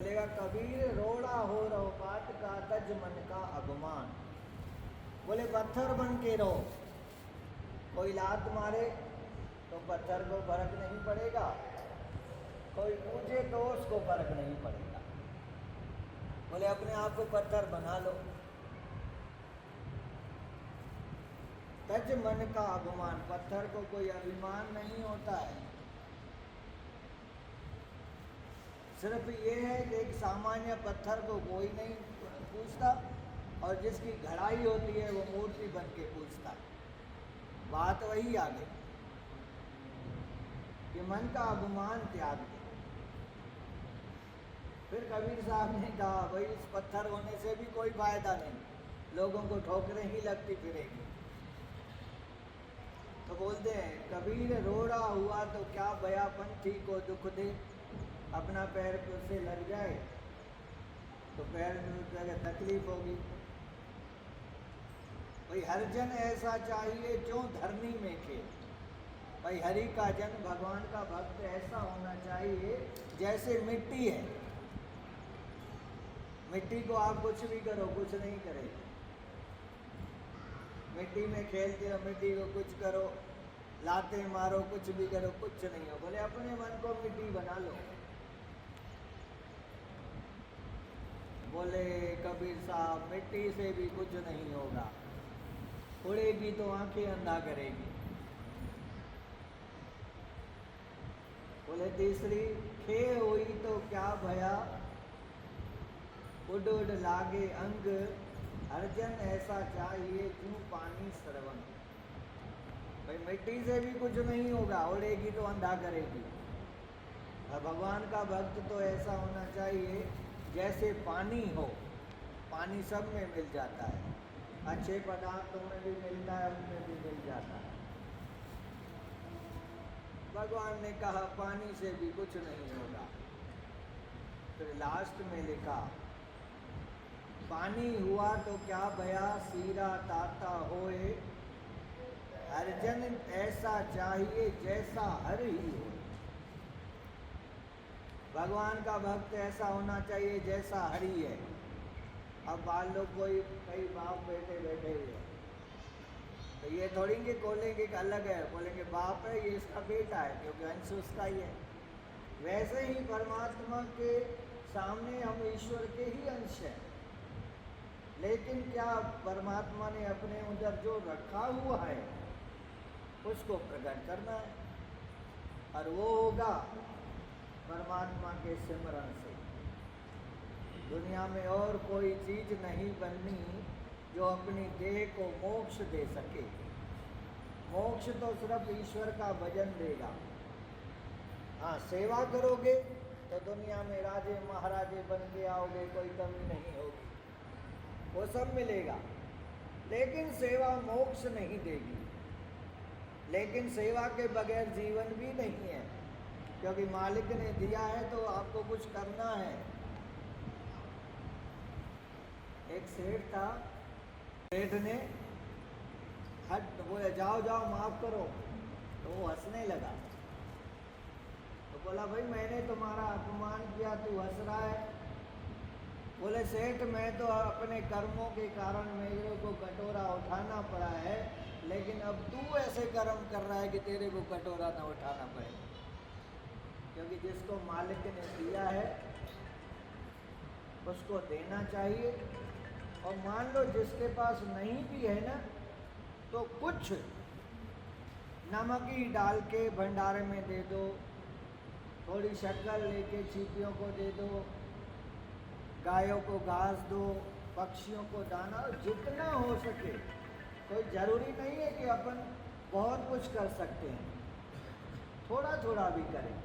बोलेगा कबीर रोड़ा हो रहो बात का तज मन का अभिमान। बोले पत्थर बन के रहो, कोई लात मारे तो पत्थर को फर्क नहीं पड़ेगा, कोई पूछे तो उसको फर्क नहीं पड़ेगा। बोले अपने आप को पत्थर बना लो। तज मन का अभिमान, पत्थर को कोई अभिमान नहीं होता है। सिर्फ ये है कि एक सामान्य पत्थर को कोई नहीं पूछता और जिसकी घड़ाई होती है वो मूर्ति बन के पूछता है। बात वही आ गई कि मन का अभिमान त्याग दे। फिर कबीर साहब ने कहा भाई इस पत्थर होने से भी कोई फायदा नहीं, लोगों को ठोकरें ही लगती फिरेगी। तो बोलते हैं कबीर रोड़ा हुआ तो क्या बया पंथी को दुख दे, अपना पैर से लग जाए तो पैर में तकलीफ होगी। भाई हर जन ऐसा चाहिए जो धरनी में खेल। भाई हरि का जन, भगवान का भक्त ऐसा होना चाहिए जैसे मिट्टी है। मिट्टी को आप कुछ भी करो कुछ नहीं करेगी। मिट्टी में खेलते हो, मिट्टी को कुछ करो, लाते मारो, कुछ भी करो, कुछ नहीं हो। बोले अपने मन को मिट्टी बना लो। बोले कबीर साहब मिट्टी से भी कुछ नहीं होगा, उड़ेगी तो आंखें अंधा करेगी। बोले तीसरी खे हुई तो क्या भया, उड़ उड़ लागे अंग, अर्जन ऐसा चाहिए क्यों पानी श्रवण। भाई मिट्टी से भी कुछ नहीं होगा, उड़ेगी तो अंधा करेगी। और भगवान का भक्त तो ऐसा होना चाहिए जैसे पानी हो। पानी सब में मिल जाता है, अच्छे पदार्थों में भी मिलता है, उनमें भी मिल जाता है। भगवान ने कहा पानी से भी कुछ नहीं होगा। फिर लास्ट में लिखा पानी हुआ तो क्या भया, सीरा ताता होए, अर्जन ऐसा चाहिए जैसा हर ही हो। भगवान का भक्त ऐसा होना चाहिए जैसा हरि है। अब मान लो कोई कई बाप बेटे बैठे हुए हैं तो ये थोड़ी कि बोलेंगे कि अलग है, बोलेंगे बाप है ये इसका बेटा है क्योंकि अंश उसका ही है। वैसे ही परमात्मा के सामने हम ईश्वर के ही अंश हैं, लेकिन क्या परमात्मा ने अपने उधर जो रखा हुआ है उसको प्रकट करना है, और वो होगा परमात्मा के सिमरन से। दुनिया में और कोई चीज़ नहीं बननी जो अपनी देह को मोक्ष दे सके। मोक्ष तो सिर्फ ईश्वर का भजन देगा। हाँ सेवा करोगे तो दुनिया में राजे महाराजे बन के आओगे, कोई कमी नहीं होगी, वो सब मिलेगा, लेकिन सेवा मोक्ष नहीं देगी। लेकिन सेवा के बगैर जीवन भी नहीं है, क्योंकि मालिक ने दिया है तो आपको कुछ करना है। एक सेठ था, सेठ ने हट बोले जाओ जाओ माफ़ करो, तो वो हंसने लगा। तो बोला भाई मैंने तुम्हारा अपमान किया, तू हंस रहा है। बोले सेठ मैं तो अपने कर्मों के कारण मेरे को कटोरा उठाना पड़ा है, लेकिन अब तू ऐसे कर्म कर रहा है कि तेरे को कटोरा ना उठाना पड़े, क्योंकि जिसको मालिक ने दिया है उसको देना चाहिए। और मान लो जिसके पास नहीं भी है ना, तो कुछ नमक ही डाल के भंडारे में दे दो, थोड़ी शक्कर लेके चींटियों को दे दो, गायों को घास दो, पक्षियों को दाना, जितना हो सके। कोई ज़रूरी नहीं है कि अपन बहुत कुछ कर सकते हैं, थोड़ा थोड़ा भी करें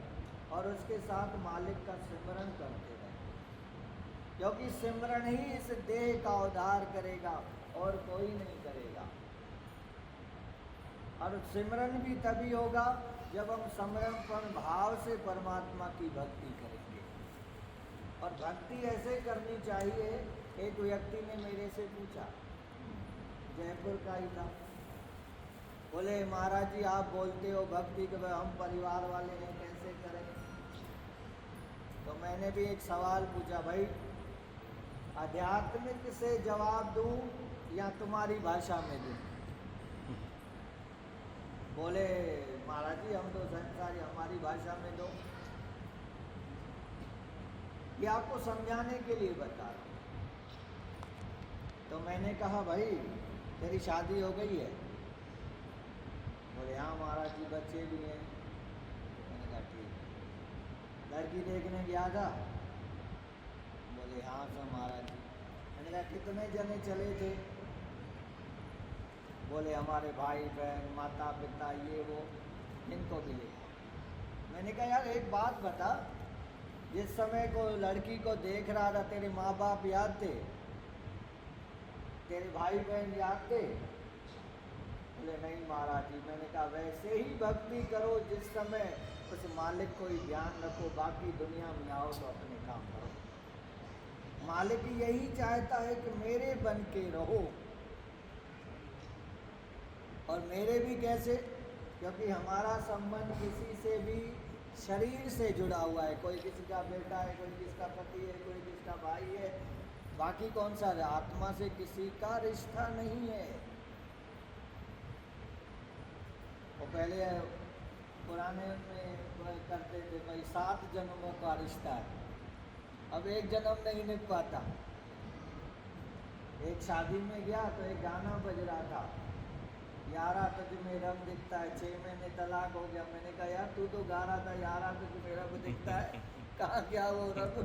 और उसके साथ मालिक का सिमरन करते रहें, क्योंकि सिमरन ही इस देह का उद्धार करेगा और कोई नहीं करेगा। और सिमरन भी तभी होगा जब हम समर्पण भाव से परमात्मा की भक्ति करेंगे। और भक्ति ऐसे करनी चाहिए। एक व्यक्ति ने मेरे से पूछा, जयपुर का ही था, बोले महाराज जी आप बोलते हो भक्ति के हम परिवार वाले हैं कैसे करें। तो मैंने भी एक सवाल पूछा, भाई आध्यात्मिक से जवाब दूं या तुम्हारी भाषा में दूं? बोले महाराज जी हम तो संसारी, हमारी भाषा में दो। ये आपको समझाने के लिए बता रहा हूं। तो मैंने कहा भाई तेरी शादी हो गई है? बोले हाँ महाराज जी बच्चे भी हैं। मैंने कहा ठीक। लड़की देखने गया था? बोले हाँ सर महाराज जी। मैंने कहा कितने जने चले थे? बोले हमारे भाई बहन माता पिता ये वो, इनको भी ले। मैंने कहा यार एक बात बता, जिस समय को लड़की को देख रहा था तेरे माँ बाप याद थे? तेरे भाई बहन याद थे? बोले नहीं महाराज जी। मैंने कहा वैसे ही भक्ति करो जिस समय उस मालिक को ही ध्यान रखो, बाकी दुनिया में आओ तो अपने काम करो। मालिक यही चाहता है कि मेरे बन के रहो। और मेरे भी कैसे? क्योंकि हमारा संबंध किसी से भी शरीर से जुड़ा हुआ है। कोई किसी का बेटा है, कोई किसका पति है, कोई किसका भाई है, बाकी कौन सा है? आत्मा से किसी का रिश्ता नहीं है। वो पहले पुराने में करते थे भाई 7 जन्मों का रिश्ता है, अब एक जन्म नहीं निभ पाता। एक शादी में गया तो एक गाना बज रहा था, यारा तुझ में रब दिखता है, 6 महीने तलाक हो गया। मैंने कहा यार तू तो गा रहा था यारा तुझ में रब दिखता है, कहाँ गया वो रब?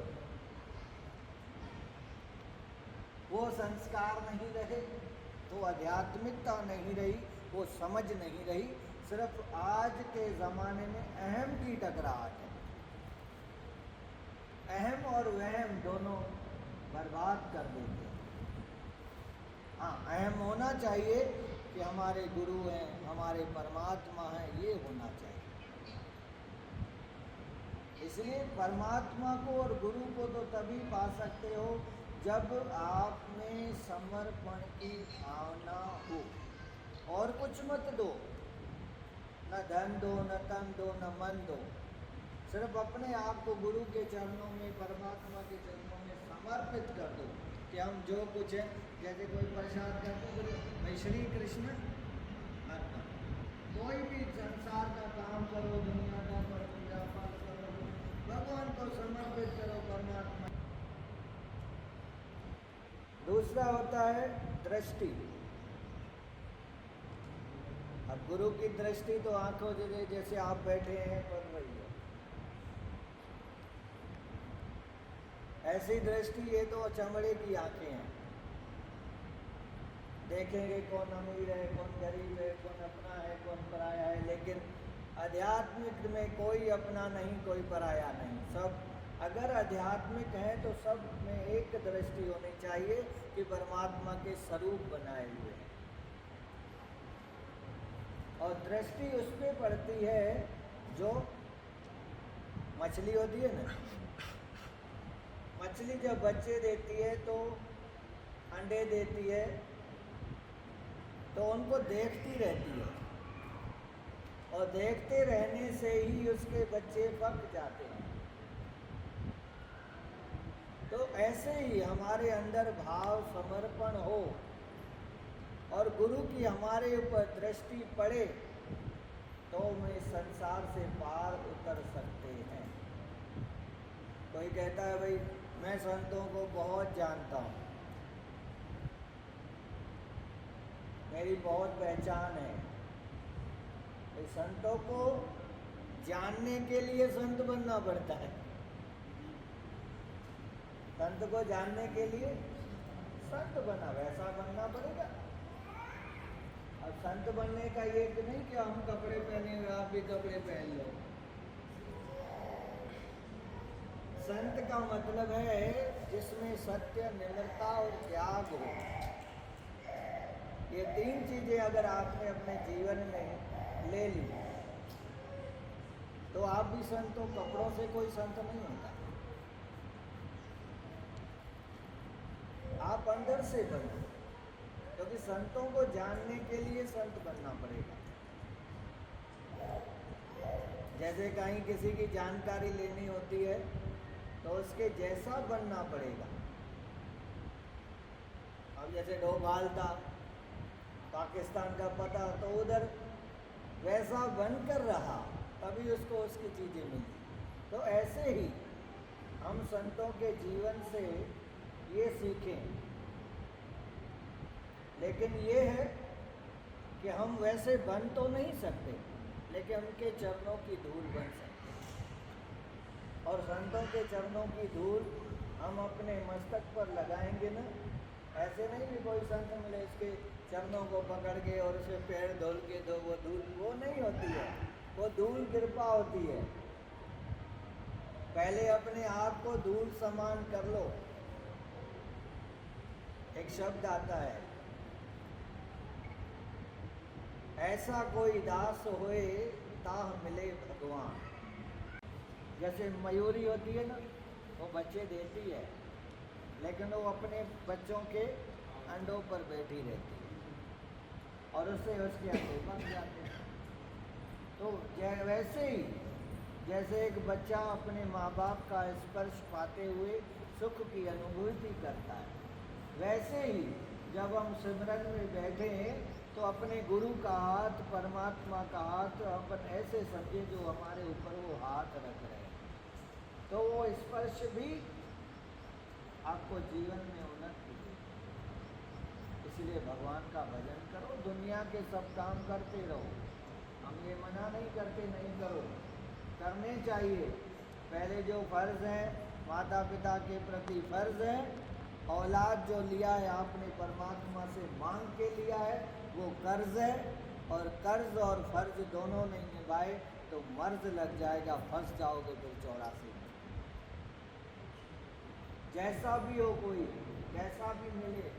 वो संस्कार नहीं रहे, वो आध्यात्मिकता नहीं रही, वो समझ नहीं रही। सिर्फ आज के ज़माने में अहम की टकराहट है। अहम और वहम दोनों बर्बाद कर देते हैं। हाँ, अहम होना चाहिए कि हमारे गुरु हैं, हमारे परमात्मा हैं, ये होना चाहिए। इसलिए परमात्मा को और गुरु को तो तभी पा सकते हो जब आप में समर्पण की भावना हो। और कुछ मत दो, न धन दो, न तन दो, न मन दो। सिर्फ अपने आप को गुरु के चरणों में, परमात्मा के चरणों में समर्पित कर दो कि हम जो कुछ है, जैसे कोई प्रसाद करते गुरु भाई श्री कृष्ण अर्पण। कोई भी संसार का काम करो, दुनिया का करो, पूजा पाठ करो, भगवान को समर्पित करो, परमात्मा। दूसरा होता है दृष्टि। अब गुरु की दृष्टि तो आंखों जैसे आप बैठे हैं पढ़ रही है, ऐसी दृष्टि ये तो चमड़े की आंखें हैं। देखेंगे कौन अमीर है, कौन गरीब है, कौन अपना है, कौन पराया है। लेकिन आध्यात्मिक में कोई अपना नहीं, कोई पराया नहीं। सब अगर आध्यात्मिक है तो सब में एक दृष्टि होनी चाहिए कि परमात्मा के स्वरूप बनाए हुए हैं। और दृष्टि उस पर पड़ती है जो मछली होती है ना, मछली जब बच्चे देती है तो अंडे देती है तो उनको देखती रहती है, और देखते रहने से ही उसके बच्चे पक जाते हैं। तो ऐसे ही हमारे अंदर भाव समर्पण हो और गुरु की हमारे ऊपर दृष्टि पड़े तो हम इस संसार से पार उतर सकते हैं। कोई कहता है भाई मैं संतों को बहुत जानता हूँ, मेरी बहुत पहचान है। तो संतों को जानने के लिए संत बनना पड़ता है। संत को जानने के लिए संत बना, वैसा बनना पड़ेगा। अब संत बनने का ये तो नहीं कि हम कपड़े पहने हुए आप भी कपड़े पहन लो। संत का मतलब है जिसमें सत्य, निम्रता और त्याग हो। ये 3 चीजें अगर आपने अपने जीवन में ले ली तो आप भी संत हो। कपड़ों से कोई संत नहीं होता, आप अंदर से बनो। क्योंकि संतों को जानने के लिए संत बनना पड़ेगा। जैसे कहीं किसी की जानकारी लेनी होती है तो उसके जैसा बनना पड़ेगा। अब जैसे डोभाल था, पाकिस्तान का पता, तो उधर वैसा बनकर रहा, तभी उसको उसकी चीज़ें मिली। तो ऐसे ही हम संतों के जीवन से ये सीखें, लेकिन ये है कि हम वैसे बन तो नहीं सकते, लेकिन उनके चरणों की धूल बन सकते हैं। और संतों के चरणों की धूल हम अपने मस्तक पर लगाएंगे ना, ऐसे नहीं कि कोई संत मिले इसके चरणों को पकड़ के और उसे पैर धुल के दो, वो धूल वो नहीं होती है, वो धूल कृपा होती है। पहले अपने आप को धूल समान कर लो। एक शब्द आता है, ऐसा कोई दास होए ताह मिले भगवान। जैसे मयूरी होती है ना, वो बच्चे देती है, लेकिन वो अपने बच्चों के अंडों पर बैठी रहती है और उससे उसके अंडे बन जाते हैं। तो वैसे ही जैसे एक बच्चा अपने माँ बाप का स्पर्श पाते हुए सुख की अनुभूति करता है, वैसे ही जब हम सिमरन में बैठे तो अपने गुरु का हाथ, परमात्मा का हाथ अपन ऐसे समझे जो हमारे ऊपर वो हाथ रख रहे हैं, तो वो स्पर्श भी आपको जीवन में उन्नति देगा। इसलिए भगवान का भजन करो, दुनिया के सब काम करते रहो। हम ये मना नहीं करते नहीं करो, करने चाहिए। पहले जो फर्ज है माता पिता के प्रति फर्ज है, औलाद जो लिया है आपने परमात्मा से मांग के लिया है, वो कर्ज है। और कर्ज और फर्ज दोनों नहीं निभाए तो मर्ज लग जाएगा, फंस जाओगे फिर 84 में। जैसा भी हो, कोई कैसा भी मिले,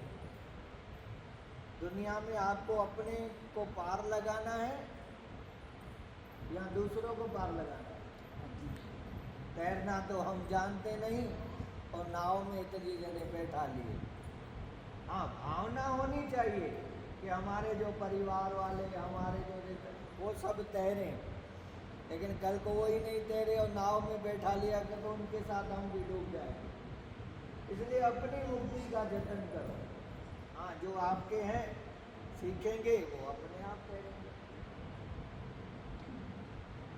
दुनिया में आपको अपने को पार लगाना है या दूसरों को पार लगाना है। तैरना तो हम जानते नहीं और नाव में इतनी जगह बैठा लिए। हाँ, भावना होनी चाहिए कि हमारे जो परिवार वाले, हमारे जो वो सब तैरें, लेकिन कल को वही नहीं तैरे और नाव में बैठा लिया कि तो उनके साथ हम भी डूब जाएंगे। इसलिए अपनी मुक्ति का जतन करो। हाँ, जो आपके हैं सीखेंगे वो अपने आप तैरेंगे।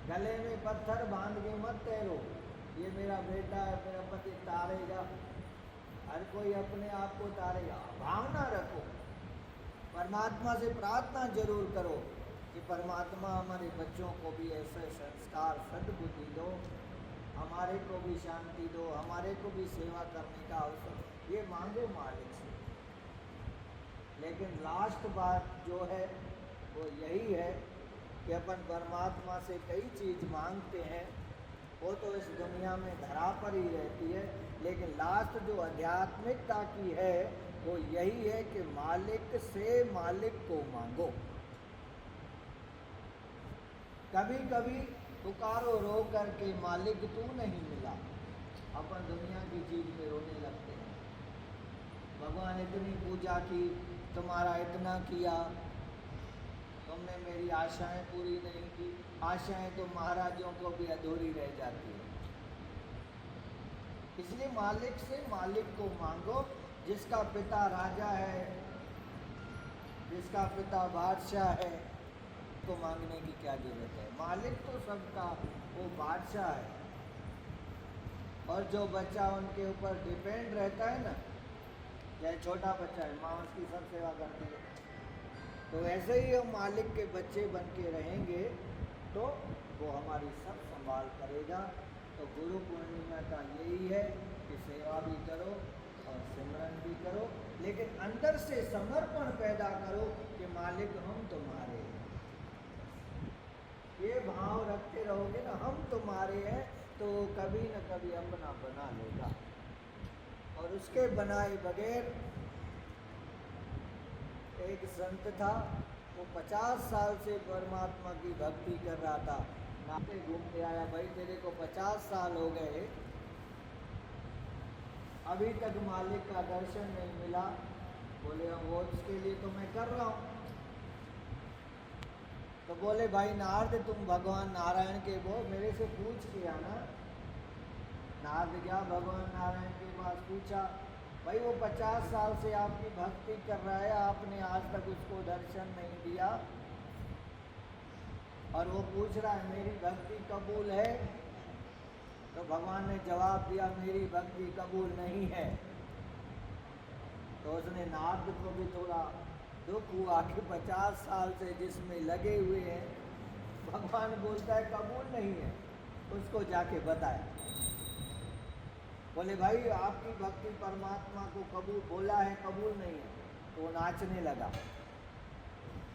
गले में पत्थर बांध के मत तैरो, ये मेरा बेटा है, मेरा पति तारेगा। हर कोई अपने आप को तारेगा। भावना रखो, परमात्मा से प्रार्थना जरूर करो कि परमात्मा हमारे बच्चों को भी ऐसे संस्कार, सद्बुद्धि दो, हमारे को भी शांति दो, हमारे को भी सेवा करने का अवसर, ये मांगो मालिक से। लेकिन लास्ट बात जो है वो यही है कि अपन परमात्मा से कई चीज़ मांगते हैं, वो तो इस दुनिया में धरा पर ही रहती है, लेकिन लास्ट जो आध्यात्मिकता की है वो यही है कि मालिक से मालिक को मांगो। कभी कभी पुकारो रो करके, मालिक तू नहीं मिला, अपन दुनिया की चीज में रोने लगते हैं। भगवान इतनी पूजा की, तुम्हारा इतना किया, तुमने मेरी आशाएं पूरी नहीं की। आशाएं तो महाराजों को भी अधूरी रह जाती है। इसलिए मालिक से मालिक को मांगो। जिसका पिता राजा है, जिसका पिता बादशाह है, तो मांगने की क्या जरूरत है। मालिक तो सबका वो बादशाह है। और जो बच्चा उनके ऊपर डिपेंड रहता है ना, चाहे छोटा बच्चा है, माँ उसकी सब सेवा करती है, तो ऐसे ही हम मालिक के बच्चे बन के रहेंगे तो वो हमारी सब संभाल करेगा। तो गुरु पूर्णिमा का यही है कि सेवा भी करो और सिमरन भी करो, लेकिन अंदर से समर्पण पैदा करो कि मालिक हम तुम्हारे हैं। ये भाव रखते रहोगे ना, हम तुम्हारे हैं, तो कभी न कभी अपना बना लेगा। और उसके बनाए बगैर, एक संत था, वो 50 साल से परमात्मा की भक्ति कर रहा था, नाते घूमते आया, भाई तेरे को 50 साल हो गए, अभी तक मालिक का दर्शन नहीं मिला। बोले वो उसके लिए तो मैं कर रहा हूँ। तो बोले भाई नारद, तुम भगवान नारायण के वो मेरे से पूछ के आना नारद गया भगवान नारायण के पास, पूछा भाई वो 50 साल से आपकी भक्ति कर रहा है, आपने आज तक उसको दर्शन नहीं दिया, और वो पूछ रहा है मेरी भक्ति कबूल है? तो भगवान ने जवाब दिया मेरी भक्ति कबूल नहीं है। तो उसने नारद को भी थोड़ा दुख हुआ कि 50 साल से जिसमें लगे हुए हैं, भगवान बोलता है कबूल नहीं है, उसको जाके बताया। बोले भाई आपकी भक्ति परमात्मा को कबूल, बोला है कबूल नहीं है। तो वो नाचने लगा।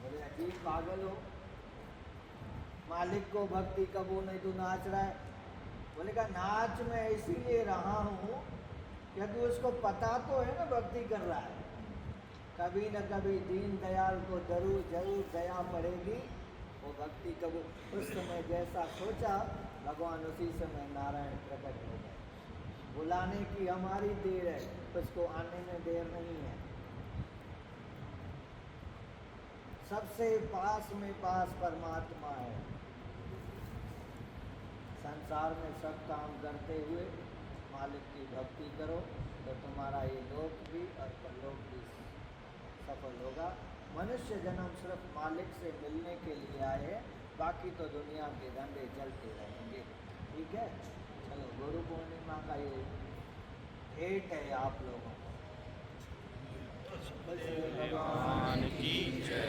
बोले अजीब पागल हो, मालिक को भक्ति कबूल नहीं, तू नाच रहा है। बोले का नाच मैं इसीलिए रहा हूँ क्योंकि उसको पता तो है ना भक्ति कर रहा है, कभी न कभी दीन दयाल को जरूर जरूर दया पड़ेगी, वो भक्ति कबूल। उस समय जैसा सोचा भगवान उसी समय नारायण प्रकट हो गए। बुलाने की हमारी देर है, उसको आने में देर नहीं है। सबसे पास में पास परमात्मा है। संसार में सब काम करते हुए मालिक की भक्ति करो तो तुम्हारा ये लोक भी और परलोक भी सफल होगा। मनुष्य जन्म सिर्फ मालिक से मिलने के लिए आए, बाकी तो दुनिया के धंधे चलते रहेंगे। ठीक है, चलो गुरु पूर्णिमा का ये भेंट है आप लोगों को। भगवान की जय।